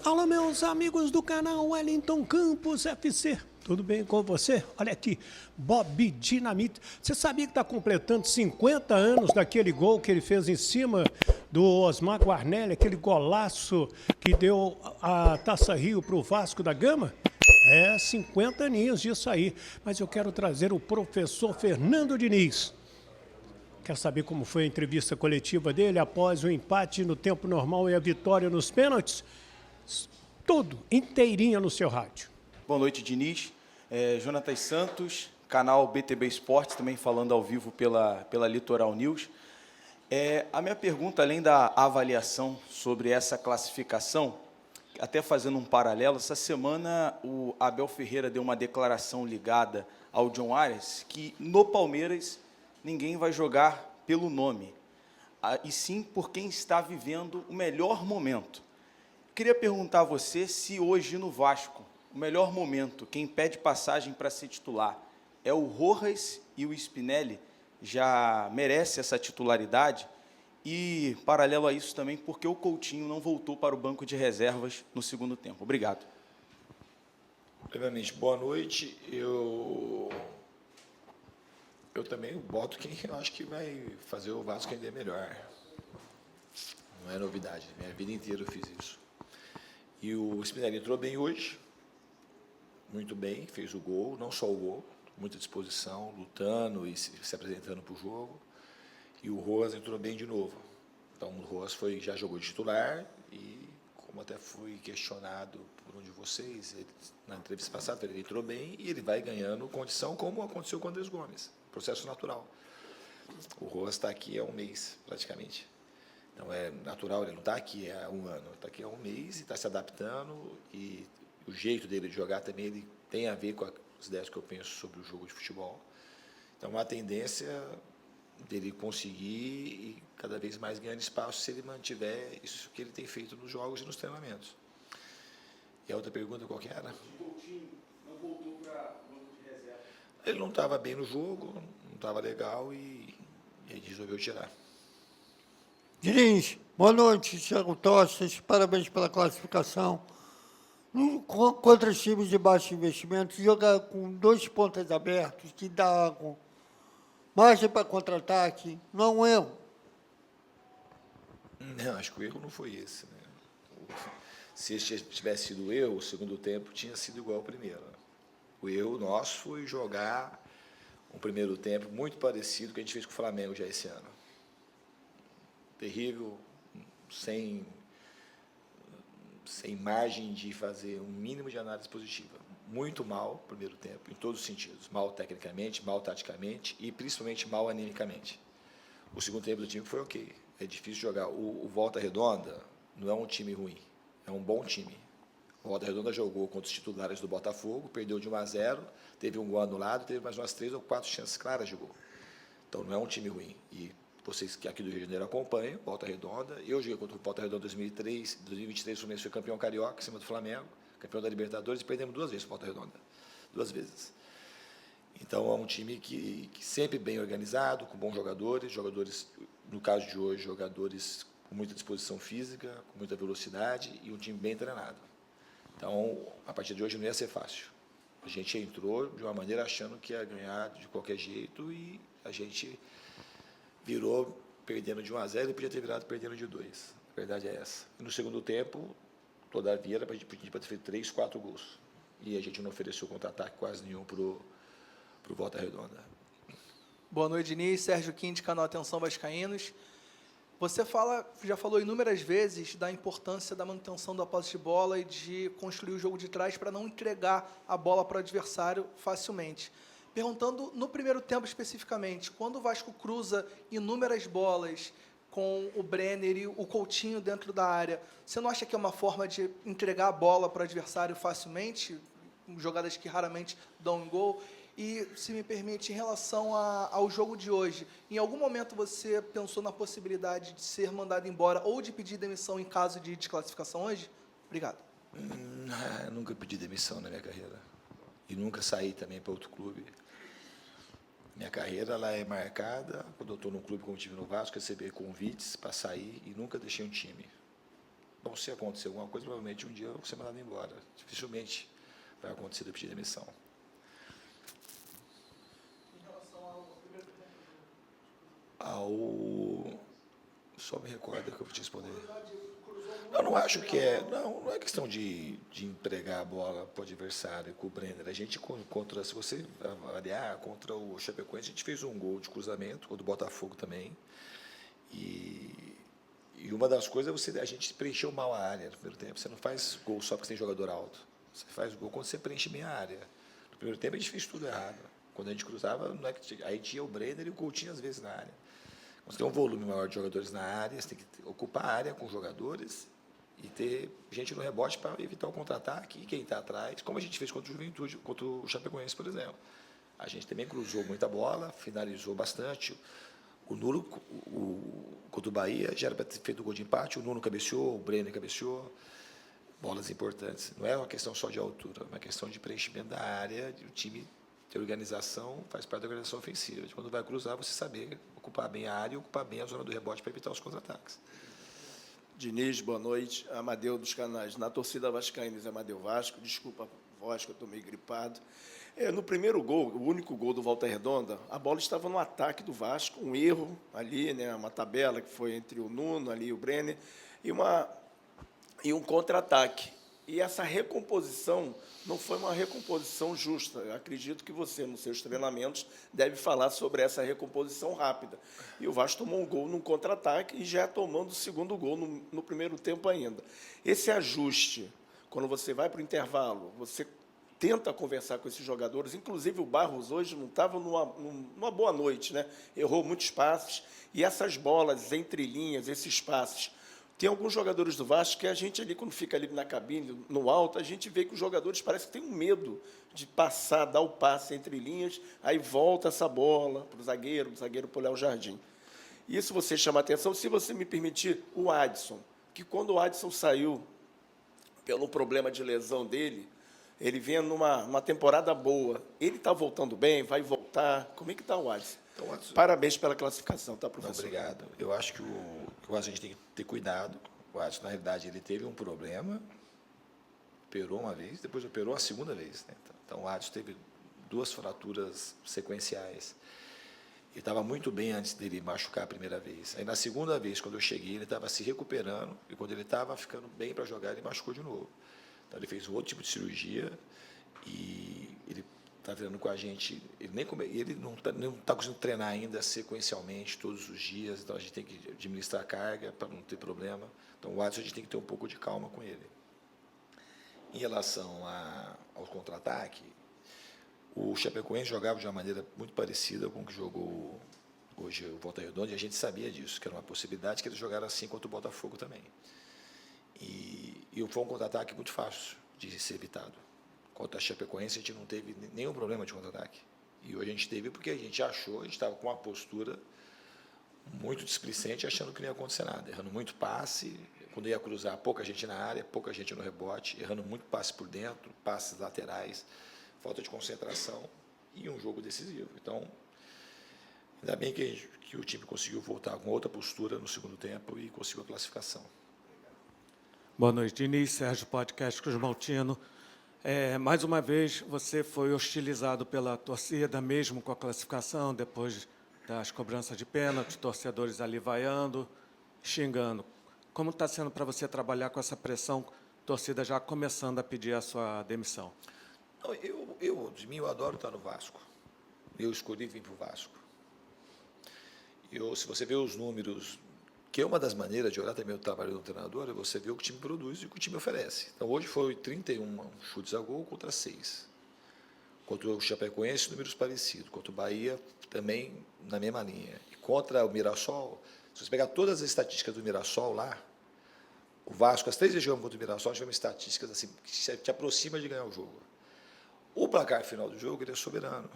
Alô, meus amigos do canal Wellington Campos FC. Tudo bem com você? Olha aqui, Bob Dinamite. Você sabia que está completando 50 anos daquele gol que ele fez em cima do Osmar Guarnelli, aquele golaço que deu a Taça Rio para o Vasco da Gama? 50 aninhos disso aí. Mas eu quero trazer o professor Fernando Diniz. Quer saber como foi a entrevista coletiva dele após o empate no tempo normal e a vitória nos pênaltis? Tudo inteirinha no seu rádio. Boa noite, Diniz. Jonatas Santos, canal BTB Esportes, também falando ao vivo pela Litoral News. A minha pergunta, além da avaliação sobre essa classificação, até fazendo um paralelo, essa semana o Abel Ferreira deu uma declaração ligada ao John Arias, que no Palmeiras ninguém vai jogar pelo nome, e sim por quem está vivendo o melhor momento. Queria perguntar a você se hoje no Vasco, o melhor momento, quem pede passagem para ser titular, é o Rojas e o Spinelli, já merece essa titularidade? E, paralelo a isso também, porque o Coutinho não voltou para o banco de reservas no segundo tempo. Obrigado. Primeiramente, boa noite. Eu também boto quem eu acho que vai fazer o Vasco ainda melhor. Não é novidade, minha vida inteira eu fiz isso. E o Spinelli entrou bem hoje, muito bem, fez o gol, não só o gol, muita disposição, lutando e se apresentando para o jogo. E o Rojas entrou bem de novo. Então o Rojas já jogou de titular e, como até fui questionado por um de vocês, na entrevista passada, ele entrou bem e ele vai ganhando condição, como aconteceu com o Andrés Gomes, processo natural. O Rojas está aqui há um mês, praticamente. Então é natural, ele não está aqui há um ano, está aqui há um mês e está se adaptando, e o jeito dele de jogar também ele tem a ver com as ideias que eu penso sobre o jogo de futebol. Então a tendência dele conseguir e cada vez mais ganhando espaço se ele mantiver isso que ele tem feito nos jogos e nos treinamentos. E a outra pergunta qual que era? O Coutinho não voltou para o banco de reserva. Ele não estava bem no jogo, não estava legal e ele resolveu tirar. Diniz, boa noite, Thiago Tostas, parabéns pela classificação. Contra os times de baixo investimento, jogar com 2 pontas abertos, que dá margem para contra-ataque, não é um erro. Não, acho que o erro não foi esse, né? Se esse tivesse sido o erro, o segundo tempo tinha sido igual ao primeiro. O erro nosso foi jogar um primeiro tempo muito parecido com o que a gente fez com o Flamengo já esse ano. Terrível, sem margem de fazer um mínimo de análise positiva. Muito mal no primeiro tempo, em todos os sentidos. Mal tecnicamente, mal taticamente e principalmente mal animicamente. O segundo tempo do time foi ok. É difícil jogar. O Volta Redonda não é um time ruim, é um bom time. O Volta Redonda jogou contra os titulares do Botafogo, perdeu de 1-0, teve um gol anulado, teve mais umas 3 ou 4 chances claras de gol. Então não é um time ruim. E vocês que aqui do Rio de Janeiro acompanham, Volta Redonda. Eu joguei contra o Volta Redonda em 2023, o Fluminense foi campeão carioca, em cima do Flamengo, campeão da Libertadores, e perdemos 2 vezes com Volta Redonda. 2 vezes. Então, é um time que sempre bem organizado, com bons jogadores, no caso de hoje, jogadores com muita disposição física, com muita velocidade e um time bem treinado. Então, a partir de hoje não ia ser fácil. A gente entrou de uma maneira achando que ia ganhar de qualquer jeito e a gente virou perdendo de 1-0 e podia ter virado perdendo de 2. A verdade é essa. E no segundo tempo, todavia, era para a gente pedir para ter feito 3, 4 gols. E a gente não ofereceu contra-ataque quase nenhum para o Volta Redonda. Boa noite, Diniz. Sérgio Quinte, canal Atenção Vascaínos. Você já falou inúmeras vezes da importância da manutenção da posse de bola e de construir o jogo de trás para não entregar a bola para o adversário facilmente. Perguntando no primeiro tempo especificamente, quando o Vasco cruza inúmeras bolas com o Brenner e o Coutinho dentro da área, você não acha que é uma forma de entregar a bola para o adversário facilmente, jogadas que raramente dão um gol? E, se me permite, em relação ao jogo de hoje, em algum momento você pensou na possibilidade de ser mandado embora ou de pedir demissão em caso de desclassificação hoje? Obrigado. Nunca pedi demissão na minha carreira. E nunca saí também para outro clube. Minha carreira ela é marcada, quando eu estou num clube como tive no Vasco, receber convites para sair e nunca deixei um time. Então, se acontecer alguma coisa, provavelmente um dia eu vou ser mandado embora. Dificilmente vai acontecer de eu pedir demissão. Em relação ao primeiro tempo Só me recorda que eu vou te responder. Eu não acho que é. Não é questão de entregar a bola para o adversário com o Brenner. A gente contra, se você avaliar, contra o Chapecoense, a gente fez um gol de cruzamento, contra o Botafogo também. E uma das coisas é a gente preencheu mal a área no primeiro tempo. Você não faz gol só porque você tem jogador alto. Você faz gol quando você preenche bem a área. No primeiro tempo a gente fez tudo errado. Quando a gente cruzava, não é que aí tinha o Brenner e o Coutinho às vezes na área. Quando você tem um volume maior de jogadores na área, você tem que ocupar a área com jogadores e ter gente no rebote para evitar o contra-ataque e quem está atrás, como a gente fez contra o Juventude, contra o Chapecoense, por exemplo. A gente também cruzou muita bola, finalizou bastante. O Nuno, contra o Bahia, já era para ter feito o gol de empate, o Nuno cabeceou, o Brenner cabeceou. Bolas importantes. Não é uma questão só de altura, é uma questão de preenchimento da área, de o time ter organização, faz parte da organização ofensiva. De quando vai cruzar, você saber ocupar bem a área e ocupar bem a zona do rebote para evitar os contra-ataques. Diniz, boa noite. Amadeu dos canais. Na torcida vascaína, Amadeu Vasco. Desculpa a voz, que eu estou meio gripado. No primeiro gol, o único gol do Volta Redonda, a bola estava no ataque do Vasco, um erro ali, né, uma tabela que foi entre o Nuno ali, o Brenner, e um contra-ataque. E essa recomposição não foi uma recomposição justa. Eu acredito que você, nos seus treinamentos, deve falar sobre essa recomposição rápida. E o Vasco tomou um gol num contra-ataque e já tomando o segundo gol no primeiro tempo ainda. Esse ajuste, quando você vai para o intervalo, você tenta conversar com esses jogadores, inclusive o Barros hoje não estava numa boa noite, né? Errou muitos passes, e essas bolas entre linhas, esses passes. Tem alguns jogadores do Vasco que a gente ali, quando fica ali na cabine, no alto, a gente vê que os jogadores parecem que têm um medo de passar, dar o passe entre linhas, aí volta essa bola para o zagueiro para o Léo Jardim. Isso você chama a atenção, se você me permitir, o Adson, que quando o Adson saiu pelo problema de lesão dele, ele vinha numa temporada boa. Ele está voltando bem, vai voltar. Como é que está o Adson? Então, Adson, parabéns pela classificação, tá, professor? Obrigado. Eu acho que o Adson a gente tem que ter cuidado. O Adson, na realidade, ele teve um problema, operou uma vez, depois operou a segunda vez. Né? Então, o Adson teve 2 fraturas sequenciais. Ele estava muito bem antes dele machucar a primeira vez. Aí, na segunda vez, quando eu cheguei, ele estava se recuperando, e quando ele estava ficando bem para jogar, ele machucou de novo. Então, ele fez um outro tipo de cirurgia e ele está treinando com a gente. Ele não está conseguindo treinar ainda sequencialmente todos os dias, então a gente tem que administrar a carga para não ter problema. Então, o Adson, a gente tem que ter um pouco de calma com ele. Em relação ao contra-ataque, o Chapecoense jogava de uma maneira muito parecida com o que jogou hoje o Volta Redonda, e a gente sabia disso, que era uma possibilidade que eles jogaram assim contra o Botafogo também. E foi um contra-ataque muito fácil de ser evitado. Contra a Chapecoense, a gente não teve nenhum problema de contra-ataque. E hoje a gente teve porque a gente estava com uma postura muito displicente, achando que não ia acontecer nada. Errando muito passe, quando ia cruzar, pouca gente na área, pouca gente no rebote, errando muito passe por dentro, passes laterais, falta de concentração e um jogo decisivo. Então, ainda bem que o time conseguiu voltar com outra postura no segundo tempo e conseguiu a classificação. Boa noite, Diniz, Sérgio Podcast Cruz Maltino. Mais uma vez, você foi hostilizado pela torcida, mesmo com a classificação, depois das cobranças de pênalti, torcedores ali vaiando, xingando. Como está sendo para você trabalhar com essa pressão, torcida já começando a pedir a sua demissão? Não, eu adoro estar no Vasco. Eu escolhi vir para o Vasco. Se você vê os números, que é uma das maneiras de olhar também o trabalho do treinador, é você ver o que o time produz e o que o time oferece. Então, hoje foi 31 chutes a gol contra 6. Contra o Chapecoense, números parecidos. Contra o Bahia, também na mesma linha. E contra o Mirassol, se você pegar todas as estatísticas do Mirassol lá, o Vasco, as 3 vezes que jogamos contra o Mirassol, tivemos estatísticas assim, que te aproxima de ganhar o jogo. O placar final do jogo ele é soberano.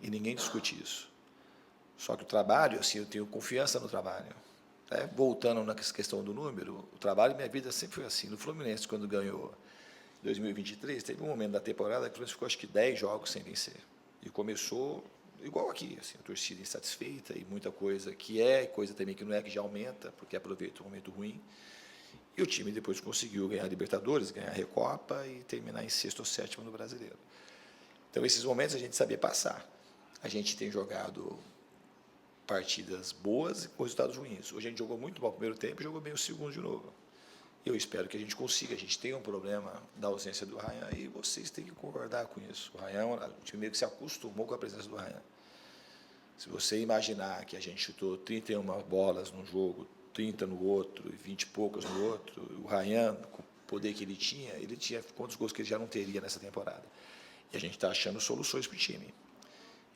E ninguém discute isso. Só que o trabalho, assim, eu tenho confiança no trabalho. Voltando na questão do número, o trabalho em minha vida sempre foi assim. No Fluminense, quando ganhou em 2023, teve um momento da temporada que o Fluminense ficou, acho que 10 jogos sem vencer. E começou igual aqui, assim, a torcida insatisfeita e muita coisa que é, coisa também que não é, que já aumenta, porque aproveita o momento ruim. E o time depois conseguiu ganhar a Libertadores, ganhar a Recopa e terminar em 6º ou 7º no Brasileiro. Então, esses momentos a gente sabia passar. A gente tem jogado partidas boas e com resultados ruins. Hoje a gente jogou muito mal o primeiro tempo e jogou bem o segundo de novo. Eu espero que a gente consiga. A gente tem um problema da ausência do Ryan e vocês têm que concordar com isso. O Ryan, o time meio que se acostumou com a presença do Ryan. Se você imaginar que a gente chutou 31 bolas num jogo, 30 no outro e 20 e poucas no outro, o Ryan, com o poder que ele tinha quantos gols que ele já não teria nessa temporada. E a gente está achando soluções para o time.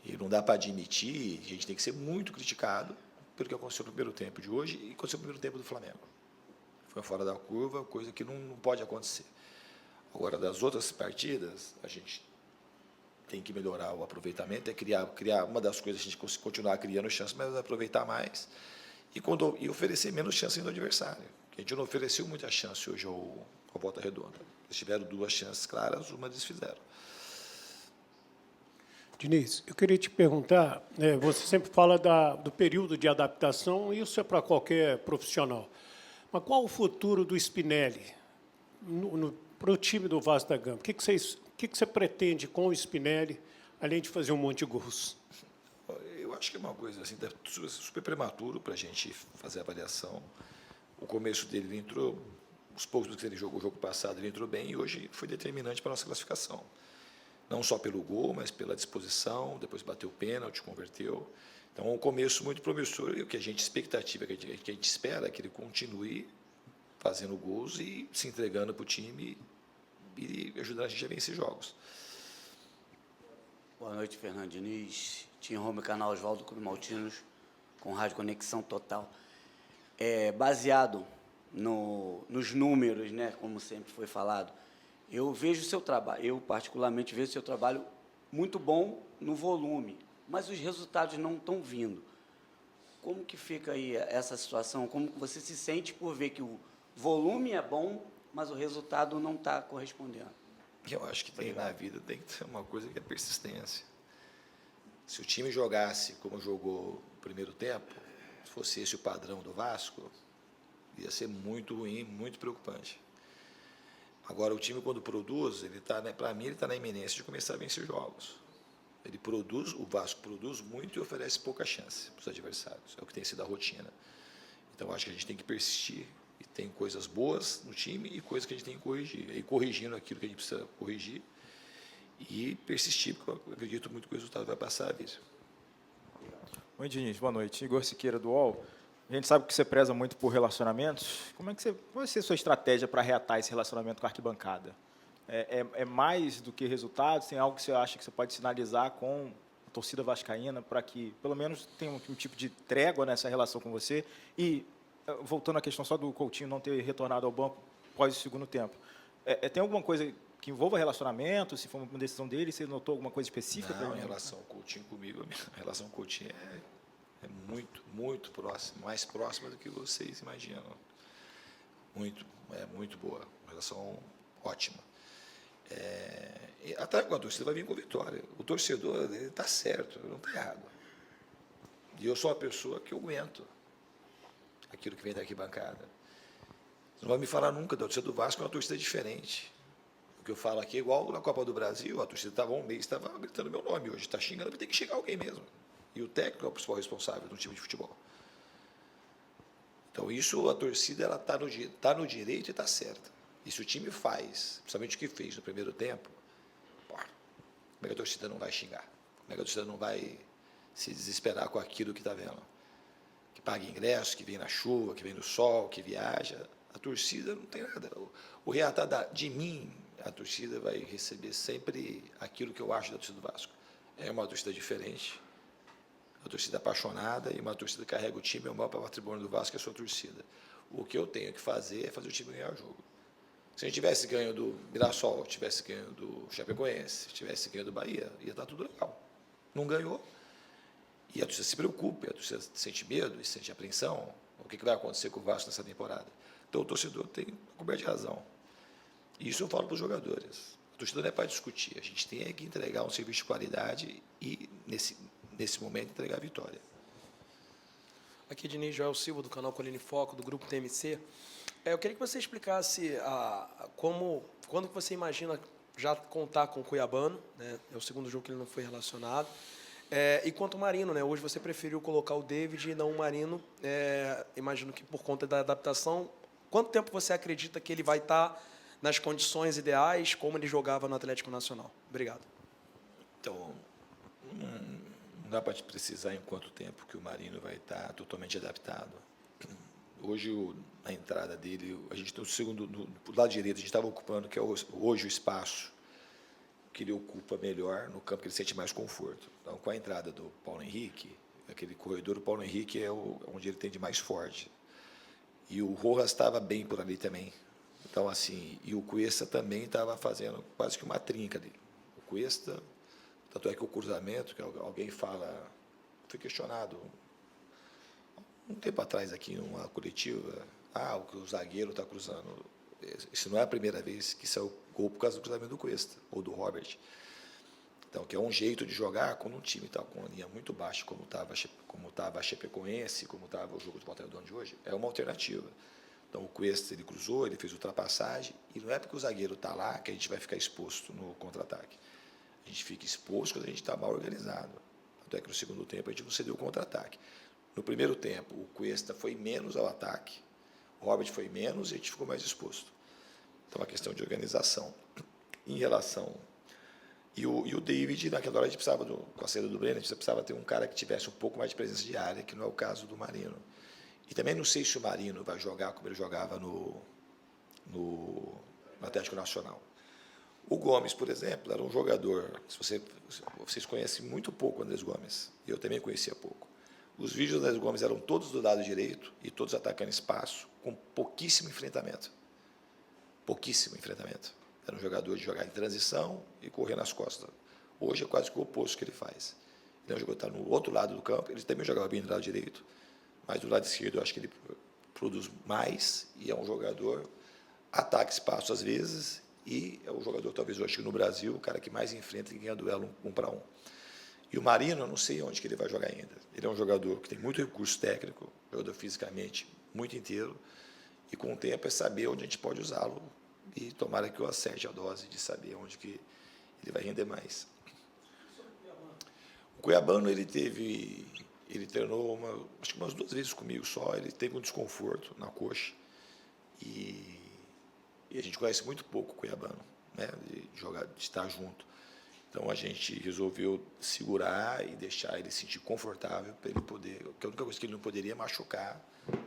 E não dá para admitir, a gente tem que ser muito criticado pelo que aconteceu no primeiro tempo de hoje e aconteceu no primeiro tempo do Flamengo. Foi fora da curva, coisa que não pode acontecer. Agora, das outras partidas, a gente tem que melhorar o aproveitamento, é criar uma das coisas, a gente continuar criando chance, mas aproveitar mais e oferecer menos chance do adversário. A gente não ofereceu muita chance hoje ao Volta Redonda. Eles tiveram 2 chances claras, uma eles fizeram. Diniz, eu queria te perguntar, você sempre fala do período de adaptação, e isso é para qualquer profissional. Mas qual o futuro do Spinelli para o time do Vasco da Gama? O que você pretende com o Spinelli, além de fazer um monte de gols? Eu acho que é uma coisa assim, super prematuro para a gente fazer a avaliação. O começo dele ele entrou, os poucos que ele jogou o jogo passado, ele entrou bem e hoje foi determinante para a nossa classificação. Não só pelo gol, mas pela disposição, depois bateu o pênalti, converteu. Então, um começo muito promissor e o que a gente expectativa, que a gente espera é que ele continue fazendo gols e se entregando para o time e ajudando a gente a vencer jogos. Boa noite, Fernando Diniz, Tim Home, canal Oswaldo Clube Maltinos, com Rádio Conexão Total. Baseado nos números, né, como sempre foi falado, eu vejo o seu trabalho, eu particularmente vejo o seu trabalho muito bom no volume, mas os resultados não estão vindo. Como que fica aí essa situação? Como você se sente por ver que o volume é bom, mas o resultado não está correspondendo? Eu acho que na vida tem que ter uma coisa que é persistência. Se o time jogasse como jogou no primeiro tempo, se fosse esse o padrão do Vasco, ia ser muito ruim, muito preocupante. Agora, o time, quando produz, para mim, ele está na iminência de começar a vencer jogos. Ele produz, o Vasco produz muito e oferece pouca chance para os adversários. É o que tem sido a rotina. Então, acho que a gente tem que persistir. E tem coisas boas no time e coisas que a gente tem que corrigir. E corrigindo aquilo que a gente precisa corrigir e persistir, porque eu acredito muito que o resultado vai passar a vir. Oi, Diniz, boa noite. Igor Siqueira, do UOL. A gente sabe que você preza muito por relacionamentos. Como vai ser a sua estratégia para reatar esse relacionamento com a arquibancada? É mais do que resultados? Tem algo que você acha que você pode sinalizar com a torcida vascaína para que, pelo menos, tenha um tipo de trégua nessa relação com você? E, voltando à questão só do Coutinho não ter retornado ao banco após o segundo tempo, tem alguma coisa que envolva relacionamento? Se for uma decisão dele, você notou alguma coisa específica? Não, em relação ao Coutinho comigo, a relação com o Coutinho é muito, muito próxima, mais próxima do que vocês imaginam. Muito boa, uma relação ótima. Até a torcida vai vir com vitória. O torcedor está certo, não está errado. E eu sou uma pessoa que eu aguento aquilo que vem da arquibancada. Você não vai me falar nunca da torcida do Vasco, é uma torcida diferente. O que eu falo aqui é igual na Copa do Brasil, a torcida estava um mês, estava gritando meu nome, hoje está xingando, vai ter que xingar alguém mesmo. E o técnico é o principal responsável do time de futebol. Então, isso, a torcida está no direito e está certa. E se o time faz, principalmente o que fez no primeiro tempo, como é que a torcida não vai xingar? Como é que a torcida não vai se desesperar com aquilo que está vendo? Que paga ingresso, que vem na chuva, que vem no sol, que viaja. A torcida não tem nada. O reatar de mim, a torcida vai receber sempre aquilo que eu acho da torcida do Vasco. É uma torcida diferente, uma torcida apaixonada e uma torcida que carrega o time, é o maior patrimônio do Vasco, é a sua torcida. O que eu tenho que fazer é fazer o time ganhar o jogo. Se a gente tivesse ganho do Mirassol, tivesse ganho do Chapecoense, tivesse ganho do Bahia, ia estar tudo legal. Não ganhou. E a torcida se preocupa, a torcida sente medo e sente apreensão. O que vai acontecer com o Vasco nessa temporada? Então, o torcedor tem coberta de razão. E isso eu falo para os jogadores. A torcida não é para discutir. A gente tem que entregar um serviço de qualidade e, nesse momento, entregar a vitória. Aqui, Diniz, Joel Silva, do canal Colina em Foco, do Grupo TMC. Eu queria que você explicasse quando que você imagina já contar com o Cuiabano, né? É o segundo jogo que ele não foi relacionado. E quanto ao Marino, né? Hoje você preferiu colocar o David e não o Marino. Imagino que por conta da adaptação. Quanto tempo você acredita que ele vai estar nas condições ideais, como ele jogava no Atlético Nacional? Obrigado. Então, não dá para te precisar em quanto tempo que o Marino vai estar totalmente adaptado. Hoje, a entrada dele, a gente tem o segundo, do lado direito, a gente estava ocupando, que é hoje o espaço que ele ocupa melhor no campo, que ele sente mais conforto. Então, com a entrada do Paulo Henrique, aquele corredor, o Paulo Henrique é onde ele tem de mais forte. E o Rojas estava bem por ali também. Então, assim, e o Cuesta também estava fazendo quase que uma trinca ali. O Cuesta, tanto é que o cruzamento, que alguém fala, foi questionado um tempo atrás aqui numa coletiva, o zagueiro está cruzando. Isso não é a primeira vez que saiu gol por causa do cruzamento do Cuesta ou do Robert. Então, que é um jeito de jogar quando um time está com uma linha muito baixa, como estava a Chapecoense, como estava o jogo de Volta Redonda de hoje, é uma alternativa. Então, o Cuesta, ele cruzou, ele fez ultrapassagem, e não é porque o zagueiro está lá que a gente vai ficar exposto no contra-ataque. A gente fica exposto quando a gente está mal organizado. Até que no segundo tempo a gente não cedeu o contra-ataque. No primeiro tempo, o Cuesta foi menos ao ataque, o Robert foi menos e a gente ficou mais exposto. Então, é uma questão de organização. Em relação... E o David, naquela hora, a gente precisava, com a saída do Brenner, a gente precisava ter um cara que tivesse um pouco mais de presença de área, que não é o caso do Marino. E também não sei se o Marino vai jogar como ele jogava no Atlético Nacional. O Gomes, por exemplo, era um jogador, vocês conhecem muito pouco o Andrés Gomes, eu também conhecia pouco. Os vídeos do Andrés Gomes eram todos do lado direito e todos atacando espaço, com pouquíssimo enfrentamento. Pouquíssimo enfrentamento. Era um jogador de jogar em transição e correr nas costas. Hoje é quase que o oposto que ele faz. Ele é um jogador que está no outro lado do campo, ele também jogava bem do lado direito, mas do lado esquerdo eu acho que ele produz mais e é um jogador, ataca espaço às vezes, e é o jogador, talvez, eu acho que no Brasil, o cara que mais enfrenta e ganha duelo 1 para 1. E o Marino, eu não sei onde que ele vai jogar ainda. Ele é um jogador que tem muito recurso técnico, jogador fisicamente muito inteiro, e com o tempo é saber onde a gente pode usá-lo e tomara que eu acerte a dose de saber onde que ele vai render mais. O Cuiabano, ele treinou acho que umas 2 vezes comigo só, ele teve um desconforto na coxa e a gente conhece muito pouco o Cuiabano, né, de estar junto. Então, a gente resolveu segurar e deixar ele se sentir confortável para ele poder... Porque a única coisa que ele não poderia é machucar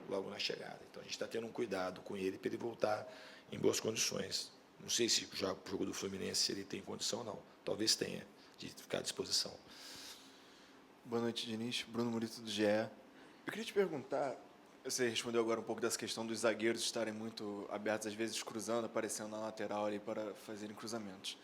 logo na chegada. Então, a gente está tendo um cuidado com ele para ele voltar em boas condições. Não sei se já o jogo do Fluminense ele tem condição ou não. Talvez tenha, de ficar à disposição. Boa noite, Diniz. Bruno Murito, do GE. Eu queria te perguntar, você respondeu agora um pouco dessa questão dos zagueiros estarem muito abertos, às vezes cruzando, aparecendo na lateral ali para fazerem cruzamentos.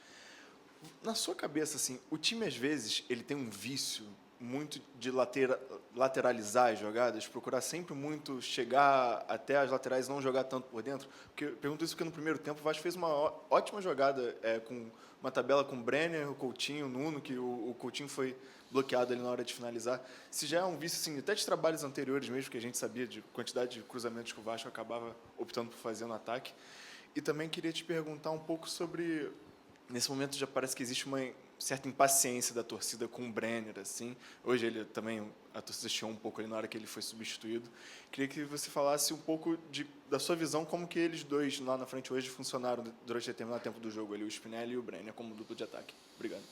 Na sua cabeça, assim, o time, às vezes, ele tem um vício muito de lateralizar as jogadas, procurar sempre muito chegar até as laterais e não jogar tanto por dentro? Porque eu pergunto isso porque no primeiro tempo o Vasco fez uma ótima jogada com uma tabela com o Brenner, o Coutinho, o Nuno, que o Coutinho foi bloqueado ali na hora de finalizar. Se já é um vício, assim, até de trabalhos anteriores mesmo, que a gente sabia de quantidade de cruzamentos que o Vasco acabava optando por fazer no ataque. E também queria te perguntar um pouco sobre... Nesse momento já parece que existe uma certa impaciência da torcida com o Brenner, assim. Hoje ele também, a torcida chiou um pouco ali na hora que ele foi substituído. Queria que você falasse um pouco da sua visão, como que eles dois lá na frente hoje funcionaram durante determinado tempo do jogo, ali, o Spinelli e o Brenner, como dupla de ataque. Obrigado.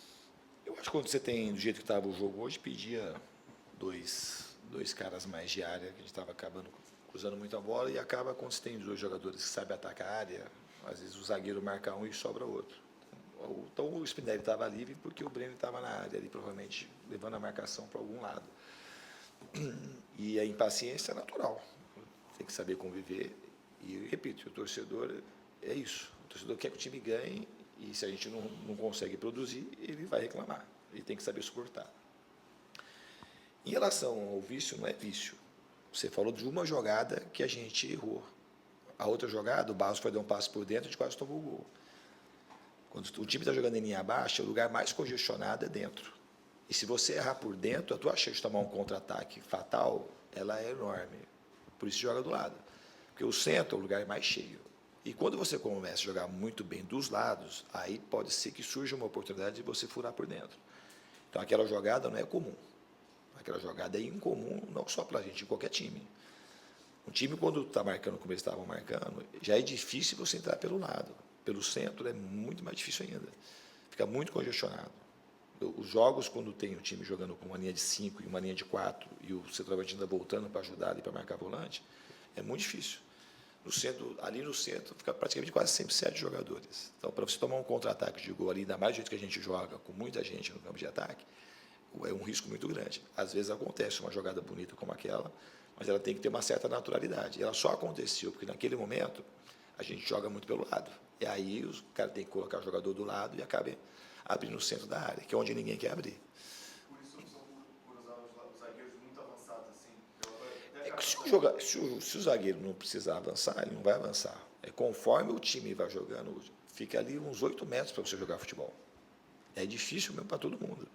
Eu acho que quando você tem, do jeito que estava o jogo hoje, pedia dois caras mais de área, que a gente estava acabando cruzando muito a bola, e acaba quando você tem 2 jogadores que sabem atacar a área, às vezes o zagueiro marca um e sobra outro. Então o Spinelli estava livre porque o Brenner estava na área ali, provavelmente levando a marcação para algum lado. E a impaciência é natural, tem que saber conviver. E, repito, o torcedor é isso. O torcedor quer que o time ganhe e se a gente não consegue produzir, ele vai reclamar. Ele tem que saber suportar. Em relação ao vício, não é vício. Você falou de uma jogada que a gente errou. A outra jogada, o Barros foi dar um passo por dentro, a gente quase tomou o gol. Quando o time está jogando em linha baixa, o lugar mais congestionado é dentro. E se você errar por dentro, a tua chance de tomar um contra-ataque fatal, ela é enorme. Por isso joga do lado. Porque o centro é o lugar mais cheio. E quando você começa a jogar muito bem dos lados, aí pode ser que surja uma oportunidade de você furar por dentro. Então, aquela jogada não é comum. Aquela jogada é incomum, não só para a gente, em qualquer time. Um time, quando está marcando como eles estavam marcando, já é difícil você entrar pelo lado. Pelo centro é muito mais difícil ainda. Fica muito congestionado. Os jogos, quando tem o time jogando com uma linha de 5 e uma linha de 4, e o centroavante ainda voltando para ajudar ali para marcar volante, é muito difícil. No centro, ali no centro, fica praticamente quase sempre 7 jogadores. Então, para você tomar um contra-ataque de gol ali, ainda mais do jeito que a gente joga, com muita gente no campo de ataque, é um risco muito grande. Às vezes acontece uma jogada bonita como aquela, mas ela tem que ter uma certa naturalidade. Ela só aconteceu porque, naquele momento, a gente joga muito pelo lado. E aí, o cara tem que colocar o jogador do lado e acaba abrindo no centro da área, que é onde ninguém quer abrir. Por isso, opção por usar os zagueiros muito avançados, assim. É que se o zagueiro não precisar avançar, ele não vai avançar. É conforme o time vai jogando, fica ali uns 8 metros para você jogar futebol. É difícil mesmo para todo mundo.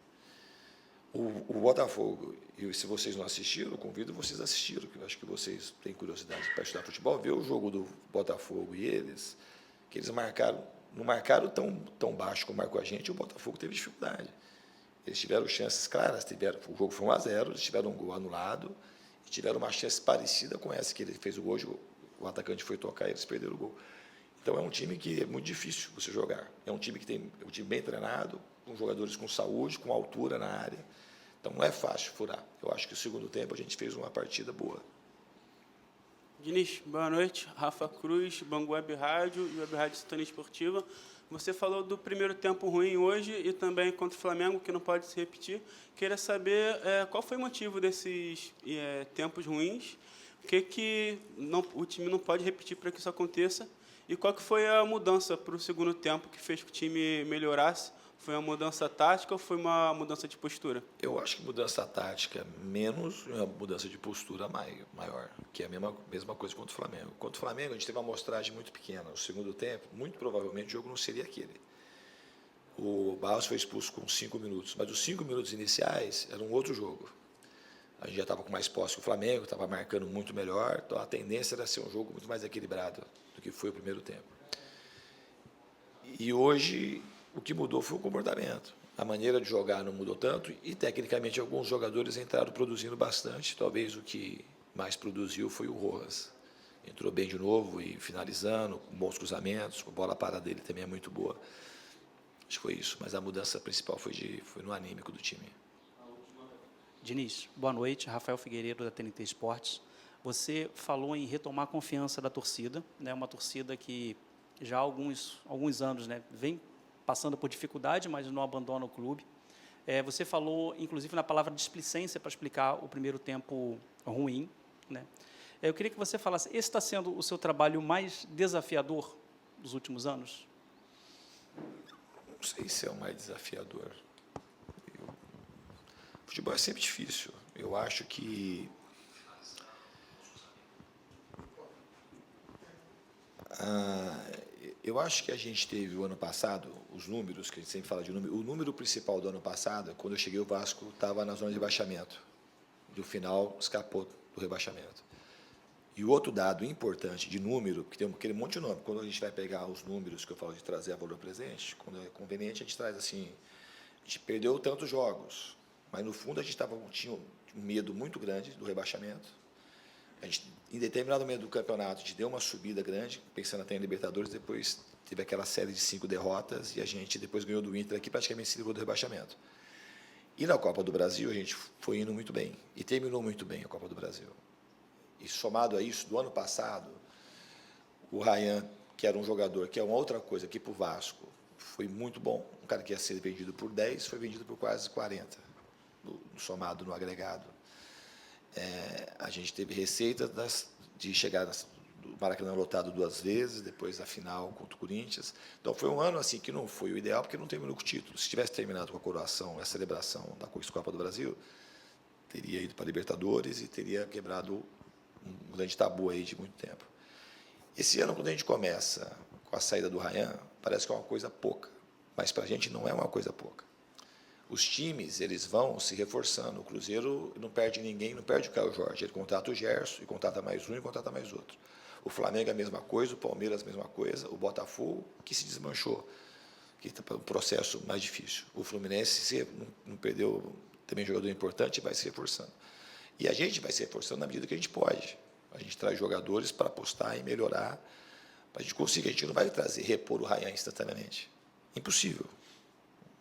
O Botafogo, e se vocês não assistiram, eu convido vocês a assistirem, porque eu acho que vocês têm curiosidade para estudar futebol, ver o jogo do Botafogo e eles, que eles não marcaram tão baixo como marcou a gente, o Botafogo teve dificuldade. Eles tiveram chances claras, o jogo foi 1-0, eles tiveram um gol anulado, e tiveram uma chance parecida com essa que ele fez o gol, o atacante foi tocar e eles perderam o gol. Então é um time que é muito difícil você jogar. É um time que é um time bem treinado, com jogadores com saúde, com altura na área. Então não é fácil furar. Eu acho que no segundo tempo a gente fez uma partida boa. Diniz, boa noite. Rafa Cruz, Bangu Web Rádio e Web Rádio Sintonia Esportiva. Você falou do primeiro tempo ruim hoje e também contra o Flamengo, que não pode se repetir. Queria saber qual foi o motivo desses tempos ruins, o que o time não pode repetir para que isso aconteça e qual que foi a mudança para o segundo tempo que fez que o time melhorasse. Foi uma mudança tática ou foi uma mudança de postura? Eu acho que mudança tática menos uma mudança de postura maior, que é a mesma coisa contra o Flamengo. Contra o Flamengo, a gente teve uma amostragem muito pequena. No segundo tempo, muito provavelmente, o jogo não seria aquele. O Barros foi expulso com 5 minutos, mas os 5 minutos iniciais eram um outro jogo. A gente já estava com mais posse que o Flamengo, estava marcando muito melhor, então a tendência era ser um jogo muito mais equilibrado do que foi o primeiro tempo. E hoje, o que mudou foi o comportamento. A maneira de jogar não mudou tanto e, tecnicamente, alguns jogadores entraram produzindo bastante. Talvez o que mais produziu foi o Rojas. Entrou bem de novo e finalizando, com bons cruzamentos, a bola parada dele também é muito boa. Acho que foi isso, mas a mudança principal foi no anímico do time. Diniz, boa noite. Rafael Figueiredo, da TNT Esportes. Você falou em retomar a confiança da torcida, né? Uma torcida que já há alguns anos, né, vem passando por dificuldade, mas não abandona o clube. Você falou, inclusive, na palavra displicência para explicar o primeiro tempo ruim, né? Eu queria que você falasse, esse está sendo o seu trabalho mais desafiador dos últimos anos? Não sei se é o mais desafiador. O futebol é sempre difícil. Eu acho que a gente teve o ano passado, os números, que a gente sempre fala de número, o número principal do ano passado, quando eu cheguei, o Vasco estava na zona de rebaixamento. No final, escapou do rebaixamento. E o outro dado importante de número, que tem aquele monte de nome, quando a gente vai pegar os números que eu falo de trazer a valor presente, quando é conveniente, a gente traz assim, a gente perdeu tantos jogos, mas no fundo a gente tinha um medo muito grande do rebaixamento. A gente, em determinado momento do campeonato, a gente deu uma subida grande, pensando até em Libertadores, depois teve aquela série de 5 derrotas e a gente depois ganhou do Inter aqui, praticamente se livrou do rebaixamento. E na Copa do Brasil a gente foi indo muito bem, e terminou muito bem a Copa do Brasil. E somado a isso, do ano passado, o Ryan, que era um jogador, que é uma outra coisa aqui para o Vasco, foi muito bom. Um cara que ia ser vendido por 10, foi vendido por quase 40, somado no agregado. A gente teve receita de chegar do Maracanã lotado 2 vezes, depois a final contra o Corinthians. Então foi um ano assim que não foi o ideal, porque não terminou com o título. Se tivesse terminado com a coroação, a celebração da Copa do Brasil, teria ido para a Libertadores e teria quebrado um grande tabu aí de muito tempo. Esse ano, quando a gente começa com a saída do Ryan, parece que é uma coisa pouca, mas para a gente não é uma coisa pouca. Os times, eles vão se reforçando. O Cruzeiro não perde ninguém, não perde o Caio Jorge. Ele contrata o Gerson, e contrata mais um, e contrata mais outro. O Flamengo é a mesma coisa, o Palmeiras a mesma coisa, o Botafogo, que se desmanchou, que está para um processo mais difícil. O Fluminense, se não perdeu também jogador importante, vai se reforçando. E a gente vai se reforçando na medida que a gente pode. A gente traz jogadores para apostar e melhorar, para a gente conseguir. A gente não vai repor o Ryan instantaneamente. Impossível.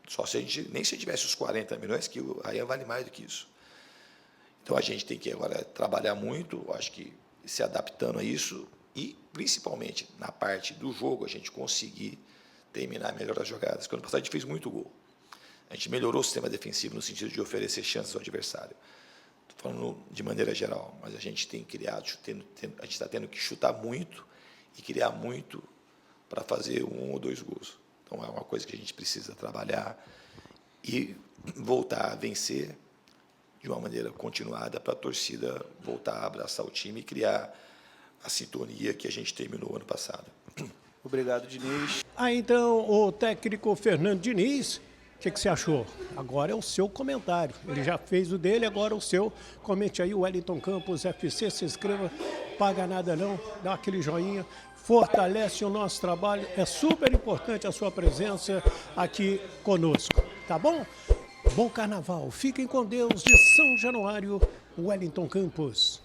Só se a gente, nem se tivesse os 40 milhões, que o Ryan vale mais do que isso. Então a gente tem que agora trabalhar muito, acho que se adaptando a isso e, principalmente, na parte do jogo, a gente conseguir terminar melhor as jogadas. Porque ano passado a gente fez muito gol. A gente melhorou o sistema defensivo no sentido de oferecer chances ao adversário. Estou falando de maneira geral, mas a gente tem criado, a gente está tendo que chutar muito e criar muito para fazer 1 ou 2 gols. Então é uma coisa que a gente precisa trabalhar e voltar a vencer de uma maneira continuada para a torcida voltar a abraçar o time e criar a sintonia que a gente terminou ano passado. Obrigado, Diniz. Aí então, o técnico Fernando Diniz, o que você achou? Agora é o seu comentário. Ele já fez o dele, agora o seu. Comente aí, o Wellington Campos FC, se inscreva, paga nada não, dá aquele joinha, fortalece o nosso trabalho. É super importante a sua presença aqui conosco, tá bom? Bom carnaval, fiquem com Deus de São Januário, Wellington Campos.